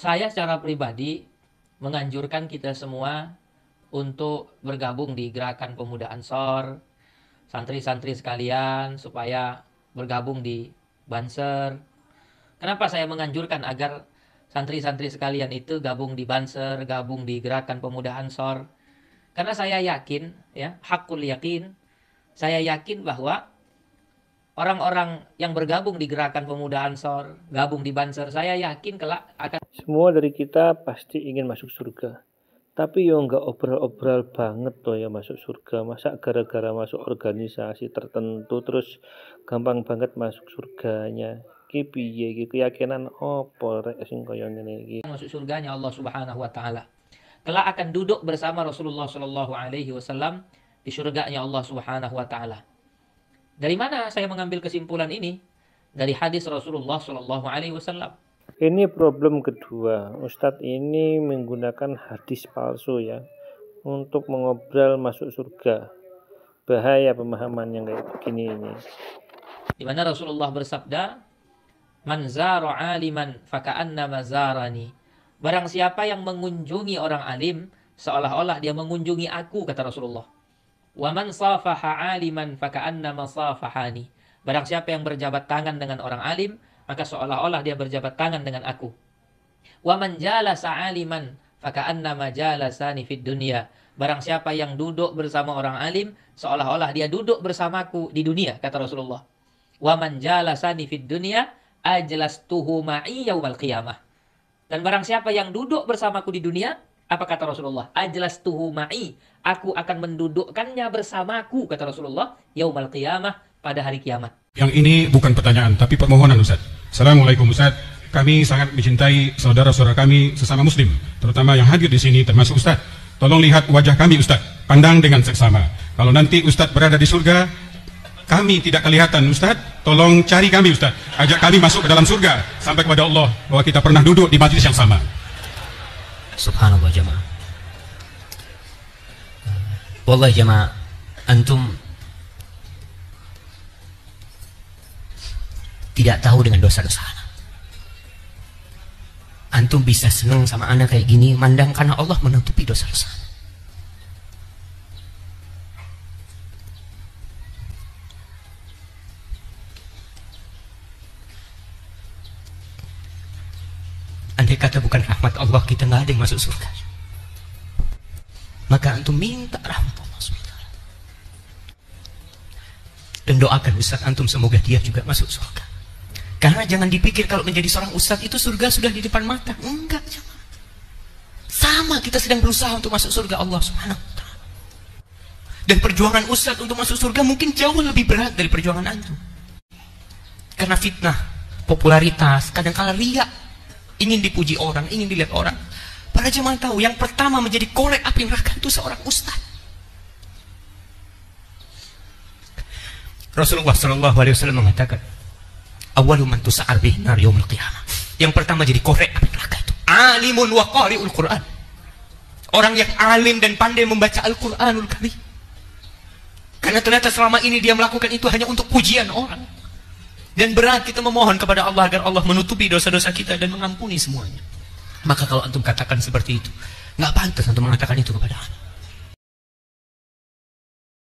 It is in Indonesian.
Saya secara pribadi menganjurkan kita semua untuk bergabung di Gerakan Pemuda Ansor, santri-santri sekalian supaya bergabung di Banser. Kenapa saya menganjurkan agar santri-santri sekalian itu gabung di Banser, gabung di Gerakan Pemuda Ansor? Karena saya yakin, ya, hakul yakin, saya yakin bahwa orang-orang yang bergabung di Gerakan Pemuda Ansor, gabung di Banser, saya yakin kelak akan... Semua dari kita pasti ingin masuk surga. Tapi yo nggak obral-obral banget tuh ya masuk surga. Masa gara-gara masuk organisasi tertentu terus gampang banget masuk surganya. Ki piye iki keyakinan opo rek sing kaya ngene iki. Masuk surganya Allah Subhanahu wa taala. Kelak akan duduk bersama Rasulullah Shallallahu alaihi wasallam di surganya Allah Subhanahu wa taala. Dari mana saya mengambil kesimpulan ini? Dari hadis Rasulullah Shallallahu alaihi wasallam. Ini problem kedua. Ustadz ini menggunakan hadis palsu ya untuk mengobrol masuk surga. Bahaya pemahaman yang kayak begini ini. Di mana Rasulullah bersabda, "Man zara 'aliman faka'annama zarani." Barang siapa yang mengunjungi orang alim, seolah-olah dia mengunjungi aku, kata Rasulullah. "Wa man safaha 'aliman faka'annama safahani." Barang siapa yang berjabat tangan dengan orang alim, maka seolah-olah dia berjabat tangan dengan aku. Wa man jalasa 'aliman faka'annama jalasani fid dunya. Barang siapa yang duduk bersama orang alim, seolah-olah dia duduk bersamaku di dunia, kata Rasulullah. Wa man jalasani fid dunya ajlastuhu ma'i yaumal qiyamah. Dan barang siapa yang duduk bersamaku di dunia, apa kata Rasulullah? Ajlastuhu ma'i, aku akan mendudukkannya bersamaku, kata Rasulullah, yaumal qiyamah, pada hari kiamat. Yang ini bukan pertanyaan, tapi permohonan Ustaz. Assalamualaikum Ustaz. Kami sangat mencintai saudara-saudara kami sesama muslim, terutama yang hadir di sini termasuk Ustaz. Tolong lihat wajah kami Ustaz, pandang dengan seksama. Kalau nanti Ustaz berada di surga, kami tidak kelihatan Ustaz, tolong cari kami Ustaz. Ajak kami masuk ke dalam surga, sampai kepada Allah bahwa kita pernah duduk di majlis yang sama. Subhanallah jamaah. Wallahi jamaah, antum tidak tahu dengan dosa-dosa anak. Antum bisa senang sama anak kayak gini, mandang karena Allah menutupi dosa-dosa anak. Andai kata bukan rahmat Allah, kita nggak ada yang masuk surga. Maka antum minta rahmat Allah SWT. Dan doakan Ustaz antum semoga dia juga masuk surga. Karena jangan dipikir kalau menjadi seorang ustadz itu surga sudah di depan mata. Enggak, jemaah. Sama kita sedang berusaha untuk masuk surga Allah Subhanahu wa taala. Dan perjuangan ustadz untuk masuk surga mungkin jauh lebih berat dari perjuangan antum. Karena fitnah, popularitas, kadang-kala riya, ingin dipuji orang, ingin dilihat orang. Para jemaah tahu yang pertama menjadi korek api neraka itu seorang ustadz. Rasulullah Shallallahu alaihi wasallam mengatakan, "Awwalu man tus'al bihi nar yaumil qiyamah." Yang pertama jadi korek api neraka itu alimun wa qari'ul Quran. Orang yang alim dan pandai membaca Al-Qur'anul Karim. Karena ternyata selama ini dia melakukan itu hanya untuk pujian orang. Dan berat kita memohon kepada Allah agar Allah menutupi dosa-dosa kita dan mengampuni semuanya. Maka kalau antum katakan seperti itu, nggak pantas antum mengatakan itu kepada anak.